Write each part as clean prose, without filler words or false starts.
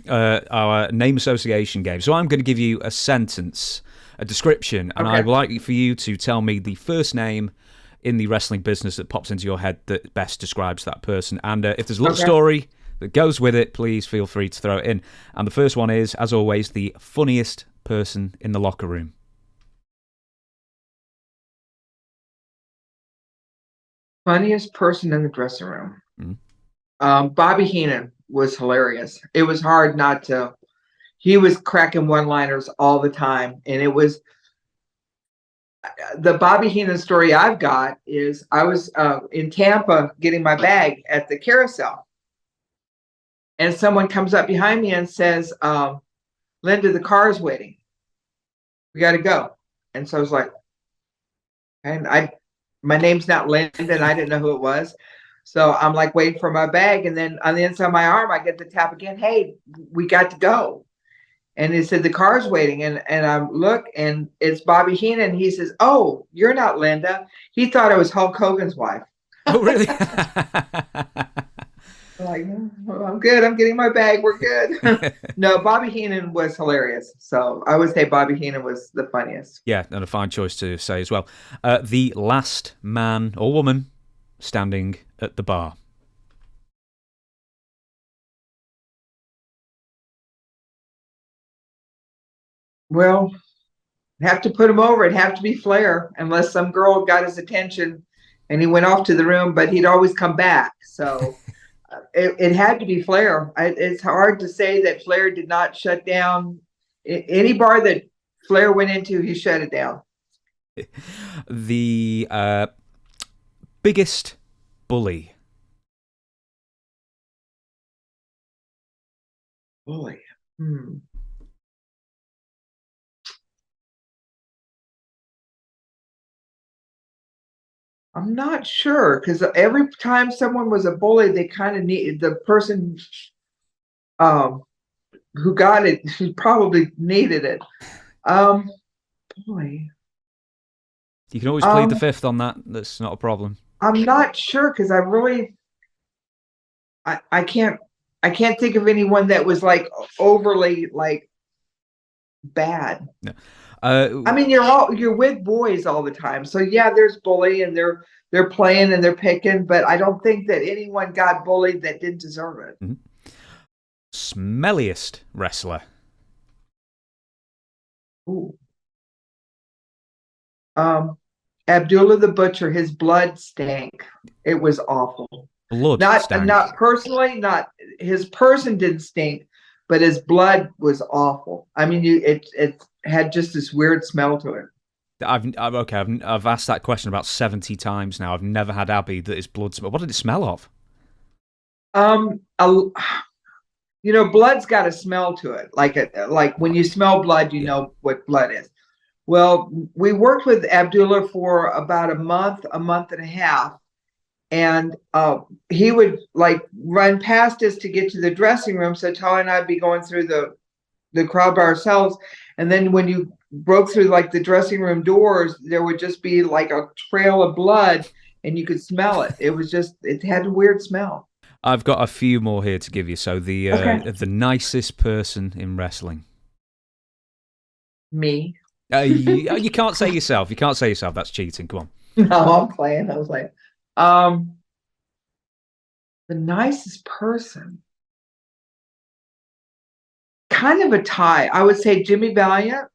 our name association game. So I'm going to give you a sentence, a description, and I'd like for you to tell me the first name in the wrestling business that pops into your head that best describes that person. And if there's a little story that goes with it, please feel free to throw it in. And the first one is, as always, the funniest person in the locker room. Funniest person in the dressing room. Bobby Heenan was hilarious. It was hard not to. He was cracking one-liners all the time, and it was the Bobby Heenan story I've got is I was in Tampa getting my bag at the carousel, and someone comes up behind me and says, "Linda, the car is waiting. We got to go." And so I was like, and my name's not Linda, and I didn't know who it was. So I'm like waiting for my bag. And then on the inside of my arm, I get the tap again. Hey, we got to go. And he said, the car's waiting. And I look, and it's Bobby Heenan. He says, "Oh, you're not Linda." He thought I was Hulk Hogan's wife. Oh, really? I'm like, "Oh, I'm good. I'm getting my bag. We're good." No, Bobby Heenan was hilarious. So I would say Bobby Heenan was the funniest. Yeah, and a fine choice to say as well. The last man or woman standing at the bar. Well, have to put him over. It'd have to be Flair, unless some girl got his attention and he went off to the room, but he'd always come back. So it had to be Flair. It's hard to say that Flair did not shut down any bar that Flair went into. He shut it down. The biggest bully. Bully. I'm not sure, because every time someone was a bully, they kind of need the person who got it, who probably needed it. Boy. You can always plead the fifth on that. That's not a problem. I'm not sure, because I can't think of anyone that was like overly like bad. No. I mean, you're with boys all the time, so yeah, there's bully and they're playing and they're picking, but I don't think that anyone got bullied that didn't deserve it. Mm-hmm. Smelliest wrestler. Ooh. Abdullah the Butcher. His blood stank. It was awful. Blood stank. Not personally, not his person didn't stink, but his blood was awful. I mean, it had just this weird smell to it. I've asked that question about 70 times now. I've never had Abby that his blood smell. What did it smell of? Blood's got a smell to it. Like when you smell blood, you know what blood is. Well, we worked with Abdullah for about a month and a half. And he would like run past us to get to the dressing room. So Tali and I'd be going through the crowd by ourselves. And then when you broke through like the dressing room doors, there would just be like a trail of blood and you could smell it. It had a weird smell. I've got a few more here to give you. So the nicest person in wrestling. Me. You can't say yourself. You can't say yourself. That's cheating. Come on. No, I'm playing. I was like, the nicest person. Kind of a tie. I would say Jimmy Valiant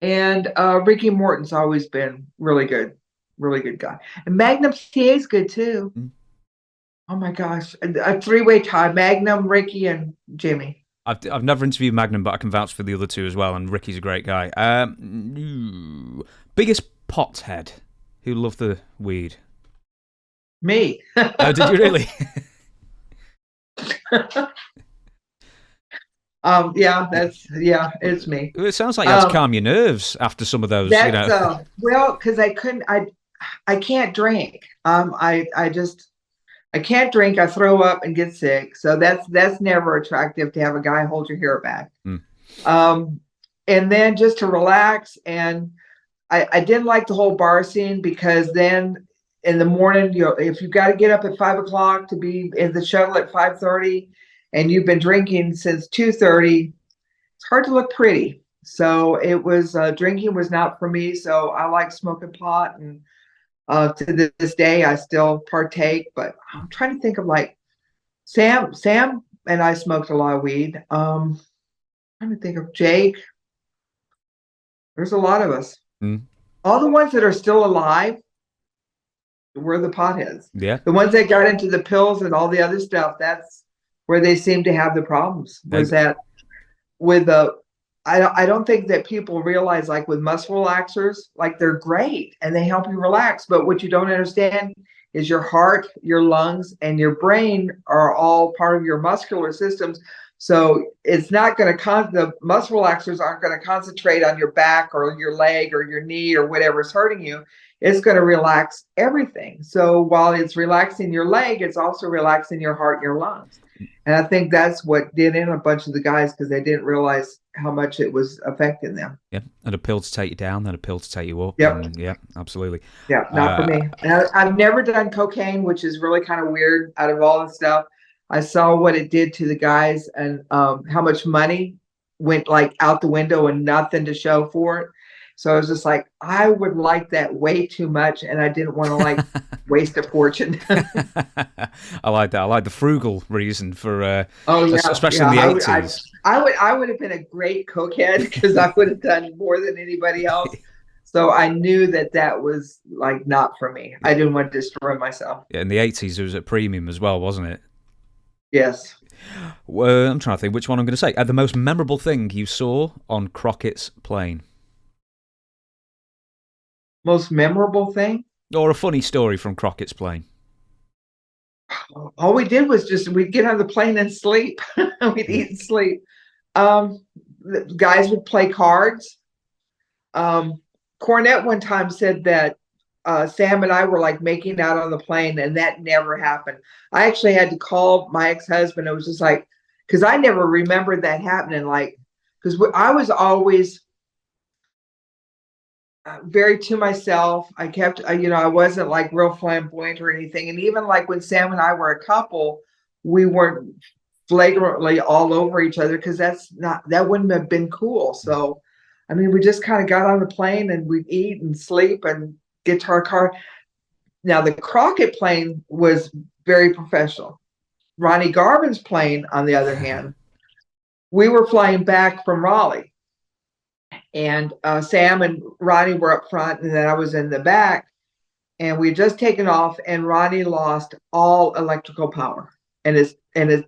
and Ricky Morton's always been really good guy. And Magnum TA is good too. Oh my gosh, a three-way tie: Magnum, Ricky, and Jimmy. I've never interviewed Magnum, but I can vouch for the other two as well. And Ricky's a great guy. Biggest pothead who loved the weed. Me. Oh, did you really? It's me. It sounds like you had to calm your nerves after some of those. Well, because I can't drink. I can't drink. I throw up and get sick. So that's never attractive to have a guy hold your hair back. And then just to relax. And I didn't like the whole bar scene, because then in the morning, if you've got to get up at 5 o'clock to be in the shuttle at 5:30, and you've been drinking since 2:30, it's hard to look pretty. So it was drinking was not for me. So I like smoking pot, and to this day I still partake. But I'm trying to think of like Sam and I smoked a lot of weed. Trying to think of Jake. There's a lot of us. Mm. All the ones that are still alive were the potheads. Yeah. The ones that got into the pills and all the other stuff, that's where they seem to have the problems. Was that with the I don't think that people realize, like with muscle relaxers, like they're great and they help you relax. But what you don't understand is your heart, your lungs, and your brain are all part of your muscular systems. So it's not going to the muscle relaxers aren't going to concentrate on your back or your leg or your knee or whatever's hurting you. It's going to relax everything. So while it's relaxing your leg, it's also relaxing your heart and your lungs. And I think that's what did in a bunch of the guys, because they didn't realize how much it was affecting them. Yeah, and a pill to take you down, then a pill to take you up. Yep. And yeah, absolutely. Yeah, not for me. And I've never done cocaine, which is really kind of weird out of all the stuff. I saw what it did to the guys and how much money went like out the window and nothing to show for it. So I was just like, I would like that way too much, and I didn't want to like waste a fortune. I like that. I like the frugal reason for, especially yeah. in the 80s. I would have been a great cokehead because I would have done more than anybody else. So I knew that was like not for me. I didn't want to destroy myself. Yeah, in the 80s, it was at premium as well, wasn't it? Yes. Well, I'm trying to think which one I'm going to say. The most memorable thing you saw on Crockett's plane? Most memorable thing? Or a funny story from Crockett's plane? All we did was we'd get on the plane and sleep. We'd eat and sleep. The guys would play cards. Cornette one time said that Sam and I were like making out on the plane, and that never happened. I actually had to call my ex-husband. It was just like, because I never remembered that happening. Like, because I was always very to myself. I kept, I wasn't like real flamboyant or anything. And even like when Sam and I were a couple, we weren't flagrantly all over each other, because that wouldn't have been cool. So, I mean, we just kind of got on the plane and we'd eat and sleep and get to our car. Now, the Crockett plane was very professional. Ronnie Garvin's plane, on the other hand, we were flying back from Raleigh. And Sam and Ronnie were up front, and then I was in the back. And we had just taken off, and Ronnie lost all electrical power. And it's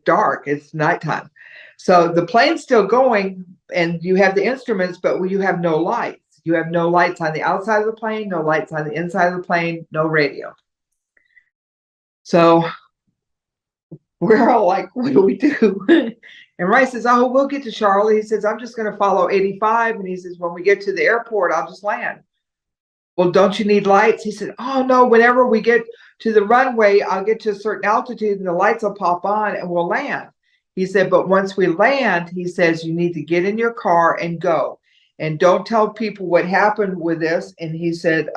dark. It's nighttime. So the plane's still going, and you have the instruments, but you have no lights. You have no lights on the outside of the plane, no lights on the inside of the plane, no radio. So we're all like, what do we do? And Rice says, oh, we'll get to Charlotte. He says, I'm just going to follow 85. And he says, when we get to the airport, I'll just land. Well, don't you need lights? He said, oh, no, whenever we get to the runway, I'll get to a certain altitude and the lights will pop on and we'll land. He said, but once we land, he says, you need to get in your car and go. And don't tell people what happened with this. And he said,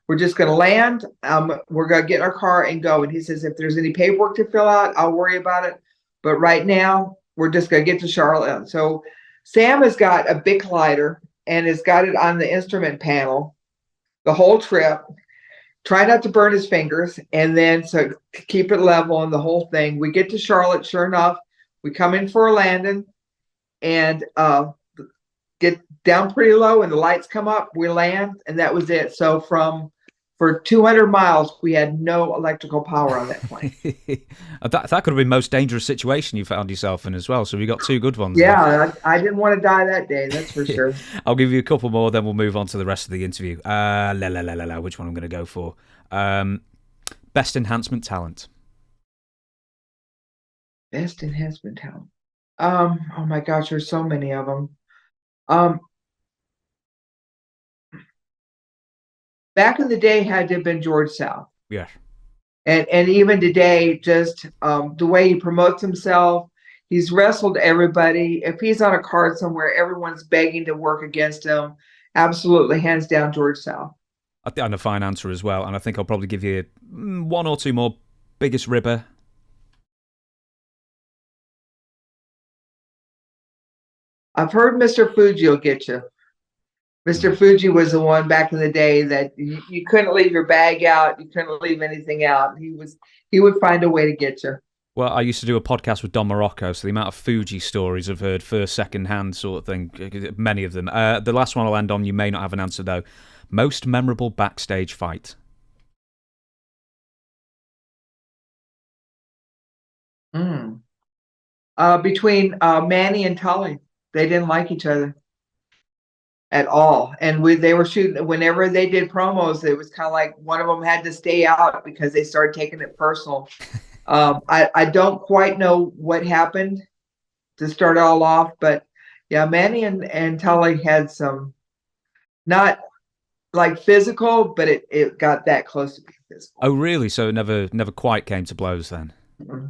we're just going to land. We're going to get in our car and go. And he says, if there's any paperwork to fill out, I'll worry about it. But right now, we're just going to get to Charlotte. So Sam has got a Bic lighter and has got it on the instrument panel the whole trip. Try not to burn his fingers. And then so keep it level and the whole thing. We get to Charlotte. Sure enough, we come in for a landing and get down pretty low and the lights come up. We land, and that was it. So for 200 miles, we had no electrical power on that plane. that could have been the most dangerous situation you found yourself in as well. So we got two good ones. Yeah, I didn't want to die that day, that's for sure. I'll give you a couple more, then we'll move on to the rest of the interview. Which one I'm going to go for? Best enhancement talent. Best enhancement talent. Oh my gosh, there's so many of them. Back in the day, had to have been George South. Yeah. And even today, just the way he promotes himself, he's wrestled everybody. If he's on a card somewhere, everyone's begging to work against him. Absolutely, hands down, George South. And a fine answer as well. And I think I'll probably give you one or two more. Biggest ribber. I've heard Mr. Fuji will get you. Mr. Fuji was the one back in the day that you couldn't leave your bag out. You couldn't leave anything out. He would find a way to get you. Well, I used to do a podcast with Don Morocco, so the amount of Fuji stories I've heard first, second hand sort of thing, many of them. The last one I'll end on, you may not have an answer though. Most memorable backstage fight? Between Manny and Tully. They didn't like each other at all. And they were shooting, whenever they did promos, it was kind of like one of them had to stay out because they started taking it personal. I don't quite know what happened to start it all off, but yeah, Manny and Tully had some, not like physical, but it got that close to being physical. Oh, really? So it never quite came to blows then? Mm-hmm.